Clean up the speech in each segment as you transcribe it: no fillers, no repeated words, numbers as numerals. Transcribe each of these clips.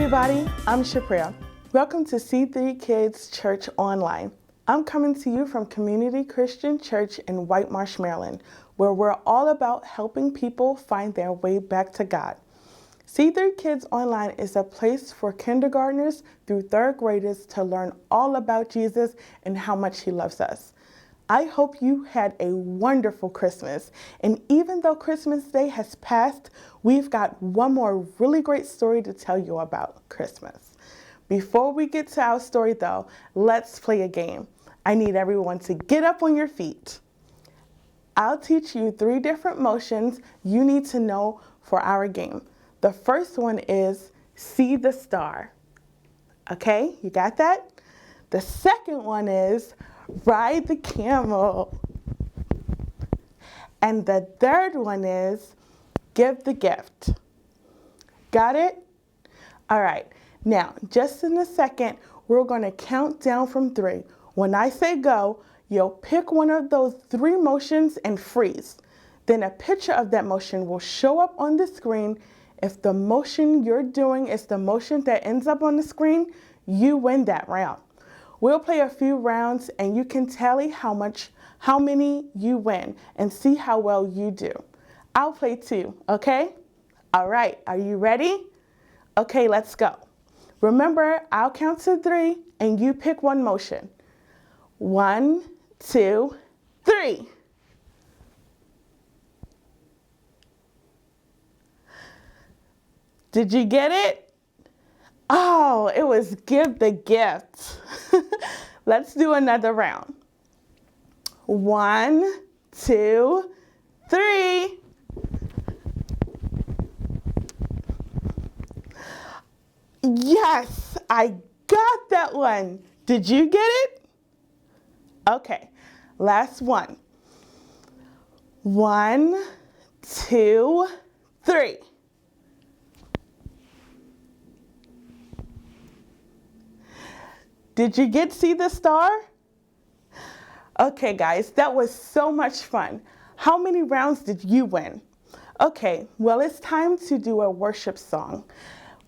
everybody, I'm Shapria. Welcome to C3 Kids Church Online. I'm coming to you from Community Christian Church in White Marsh, Maryland, where we're all about helping people find their way back to God. C3 Kids Online is a place for kindergartners through third graders to learn all about Jesus and how much he loves us. I hope you had a wonderful Christmas. And even though Christmas Day has passed, we've got one more really great story to tell you about Christmas. Before we get to our story though, let's play a game. I need everyone to get up on your feet. I'll teach you 3 different motions you need to know for our game. The first one is see the star. Okay, you got that? The second one is ride the camel. And the third one is give the gift. Got it? All right. Now, just in a second, we're going to count down from 3. When I say go, you'll pick one of those 3 motions and freeze. Then a picture of that motion will show up on the screen. If the motion you're doing is the motion that ends up on the screen, you win that round. We'll play a few rounds and you can tally how many you win and see how well you do. I'll play too, okay? All right, are you ready? Okay, let's go. Remember, I'll count to 3 and you pick one motion. 1, 2, 3. Did you get it? Oh, it was give the gift. Let's do another round. 1, 2, 3. Yes, I got that one. Did you get it? Okay, last one. 1, 2, 3. Did you get to see the star? Okay, guys, that was so much fun. How many rounds did you win? Okay, well, it's time to do a worship song.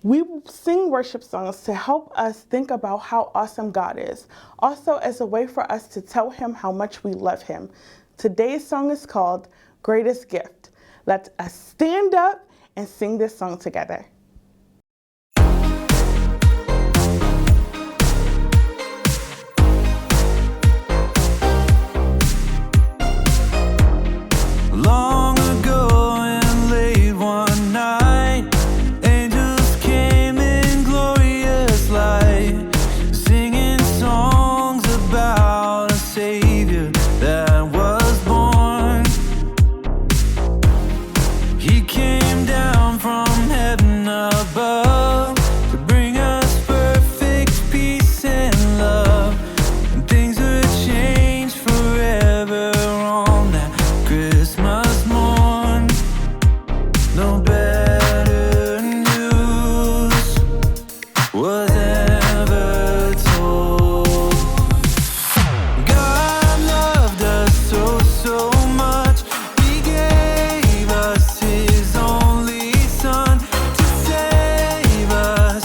We sing worship songs to help us think about how awesome God is, also as a way for us to tell him how much we love him. Today's song is called Greatest Gift. Let us stand up and sing this song together. Long ago and late one night, angels came in glorious light, singing songs about a Savior that was born. He came down from heaven above to bring us perfect peace and love, and things would change forever on that Christmas morn. No better news was ever told. God loved us so, so much. He gave us his only Son to save us.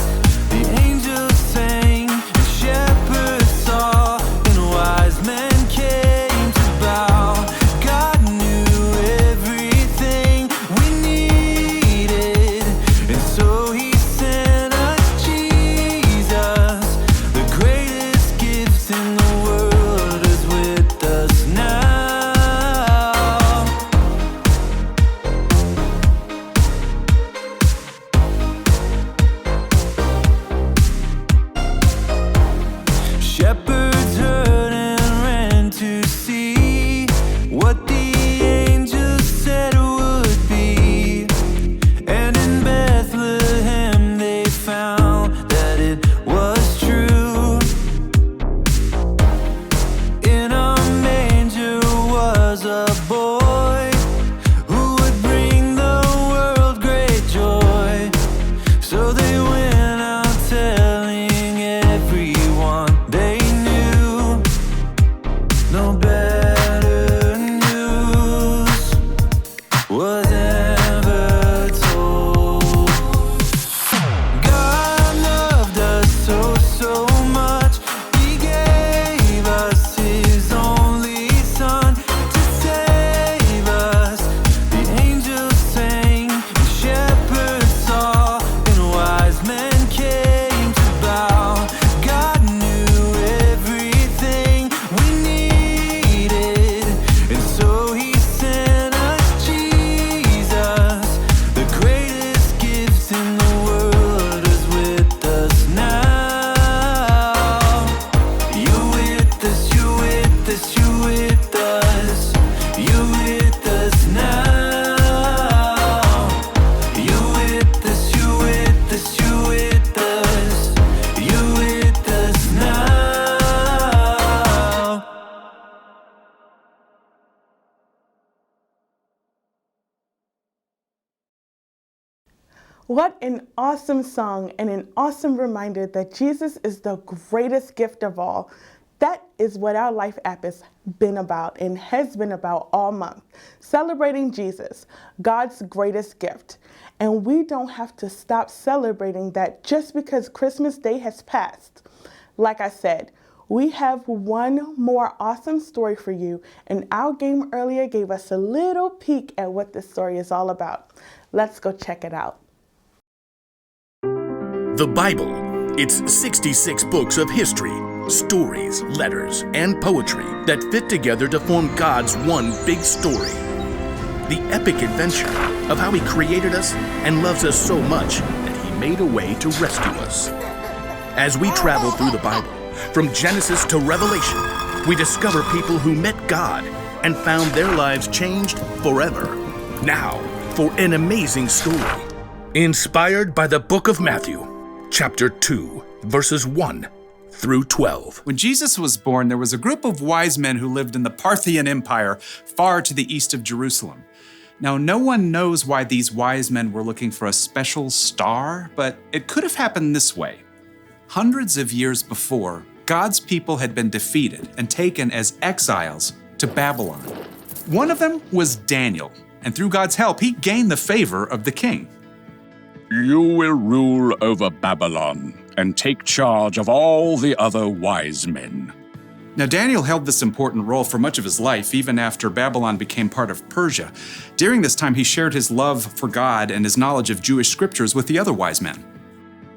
The angels sang, the shepherds saw, and wise men came to bow. God knew everything we needed, and so he sent us Jesus. What an awesome song and an awesome reminder that Jesus is the greatest gift of all. That is what our Life app has been about and has been about all month, celebrating Jesus, God's greatest gift. And we don't have to stop celebrating that just because Christmas Day has passed. Like I said, we have one more awesome story for you, and our game earlier gave us a little peek at what this story is all about. Let's go check it out. The Bible. It's 66 books of history, stories, letters, and poetry that fit together to form God's one big story. The epic adventure of how He created us and loves us so much that He made a way to rescue us. As we travel through the Bible, from Genesis to Revelation, we discover people who met God and found their lives changed forever. Now, for an amazing story, inspired by the book of Matthew, chapter 2, verses 1 through 12. When Jesus was born, there was a group of wise men who lived in the Parthian Empire, far to the east of Jerusalem. Now, no one knows why these wise men were looking for a special star, but it could have happened this way. Hundreds of years before, God's people had been defeated and taken as exiles to Babylon. One of them was Daniel, and through God's help, he gained the favor of the king. You will rule over Babylon and take charge of all the other wise men. Now, Daniel held this important role for much of his life, even after Babylon became part of Persia. During this time, he shared his love for God and his knowledge of Jewish scriptures with the other wise men.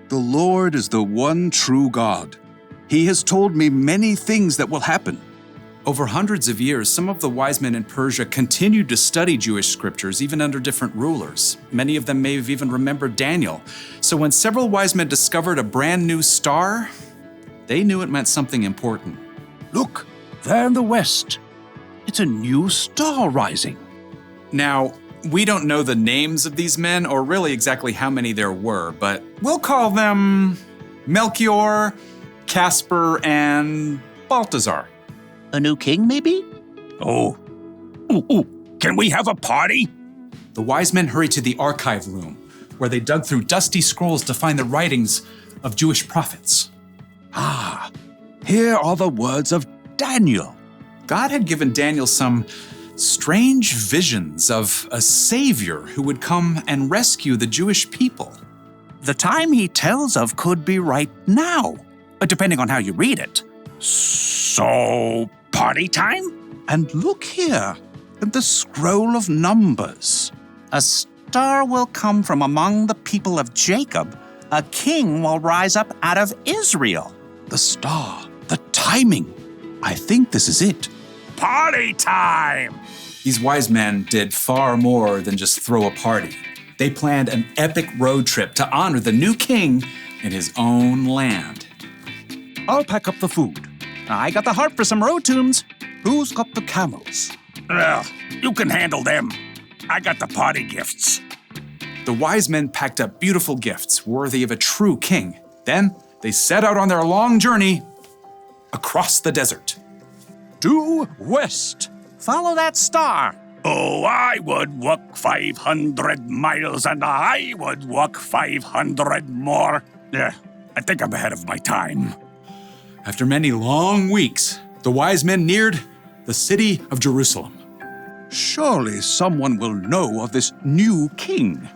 The Lord is the one true God. He has told me many things that will happen. Over hundreds of years, some of the wise men in Persia continued to study Jewish scriptures, even under different rulers. Many of them may have even remembered Daniel. So when several wise men discovered a brand new star, they knew it meant something important. Look, there in the west. It's a new star rising. Now, we don't know the names of these men or really exactly how many there were, but we'll call them Melchior, Casper, and Balthazar. A new king, maybe? Oh, can we have a party? The wise men hurried to the archive room, where they dug through dusty scrolls to find the writings of Jewish prophets. Ah, here are the words of Daniel. God had given Daniel some strange visions of a savior who would come and rescue the Jewish people. The time he tells of could be right now, depending on how you read it. So, party time? And look here, in the scroll of Numbers. A star will come from among the people of Jacob. A king will rise up out of Israel. The star, the timing. I think this is it. Party time! These wise men did far more than just throw a party. They planned an epic road trip to honor the new king in his own land. I'll pack up the food. I got the heart for some road tunes. Who's got the camels? You can handle them. I got the party gifts. The wise men packed up beautiful gifts worthy of a true king. Then they set out on their long journey across the desert. Due west. Follow that star. Oh, I would walk 500 miles and I would walk 500 more. I think I'm ahead of my time. After many long weeks, the wise men neared the city of Jerusalem. Surely someone will know of this new king.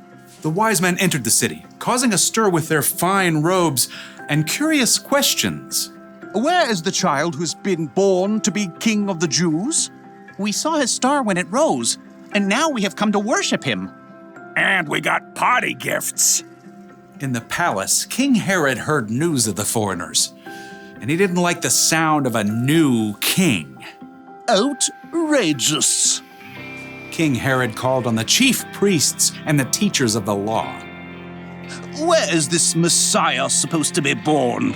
The wise men entered the city, causing a stir with their fine robes and curious questions. Where is the child who's been born to be king of the Jews? We saw his star when it rose, and now we have come to worship him. And we got party gifts. In the palace, King Herod heard news of the foreigners, and he didn't like the sound of a new king. Outrageous. King Herod called on the chief priests and the teachers of the law. Where is this Messiah supposed to be born?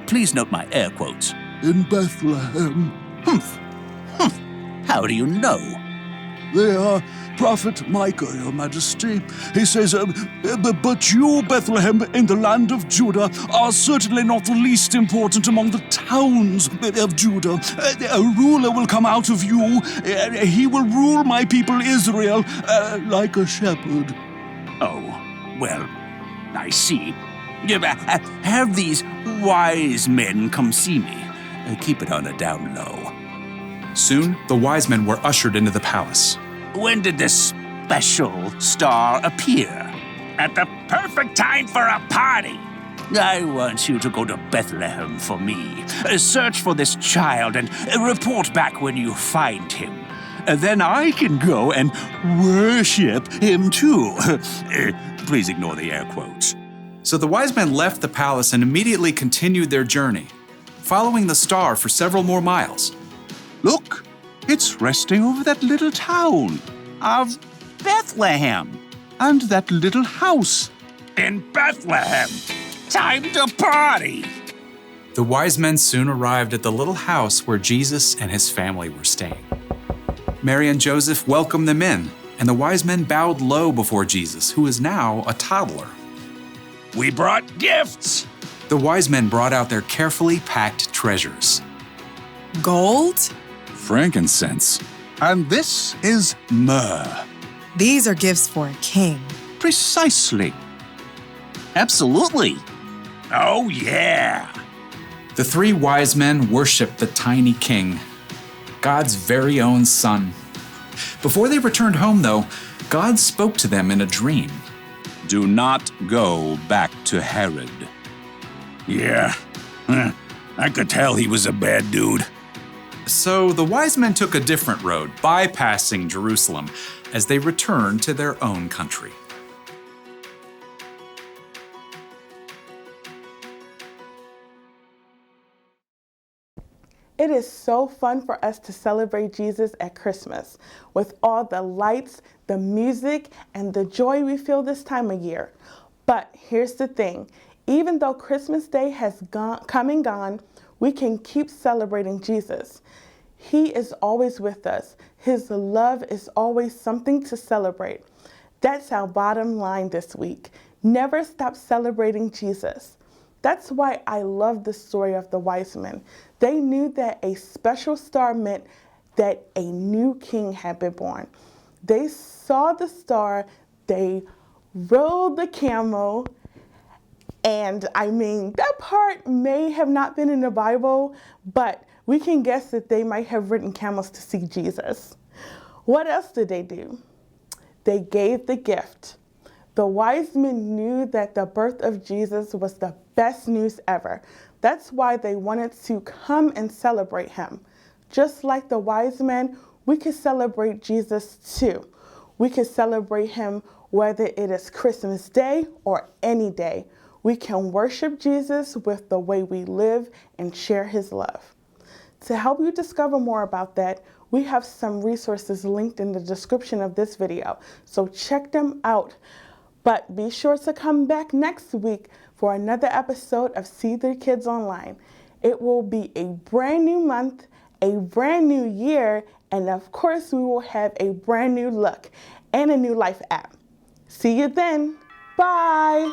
Please note my air quotes. In Bethlehem. Humph. How do you know? They are Prophet Micah, Your Majesty. He says, but you, Bethlehem, in the land of Judah, are certainly not the least important among the towns of Judah. A ruler will come out of you. He will rule my people Israel like a shepherd. Oh, well, I see. Have these wise men come see me. Keep it on a down low. Soon, the wise men were ushered into the palace. When did this special star appear? At the perfect time for a party. I want you to go to Bethlehem for me. Search for this child and report back when you find him. Then I can go and worship him too. Please ignore the air quotes. So the wise men left the palace and immediately continued their journey, following the star for several more miles. Look, it's resting over that little town of Bethlehem and that little house. In Bethlehem. Time to party. The wise men soon arrived at the little house where Jesus and his family were staying. Mary and Joseph welcomed them in, and the wise men bowed low before Jesus, who is now a toddler. We brought gifts. The wise men brought out their carefully packed treasures. Gold? Frankincense. And this is myrrh. These are gifts for a king. Precisely. Absolutely. Oh, yeah. The three wise men worshiped the tiny king, God's very own son. Before they returned home, though, God spoke to them in a dream. Do not go back to Herod. Yeah. I could tell he was a bad dude. So the wise men took a different road, bypassing Jerusalem, as they returned to their own country. It is so fun for us to celebrate Jesus at Christmas with all the lights, the music, and the joy we feel this time of year. But here's the thing, even though Christmas Day has come and gone, we can keep celebrating Jesus. He is always with us. His love is always something to celebrate. That's our bottom line this week. Never stop celebrating Jesus. That's why I love the story of the wise men. They knew that a special star meant that a new king had been born. They saw the star, they rode the camel, and that part may have not been in the Bible, but we can guess that they might have ridden camels to see Jesus. What else did they do? They gave the gift. The wise men knew that the birth of Jesus was the best news ever. That's why they wanted to come and celebrate him. Just like the wise men, we can celebrate Jesus too. We can celebrate him whether it is Christmas Day or any day. We can worship Jesus with the way we live and share his love. To help you discover more about that, we have some resources linked in the description of this video, so check them out. But be sure to come back next week for another episode of C3 Kids Online. It will be a brand new month, a brand new year, and of course we will have a brand new look and a new life app. See you then. Bye.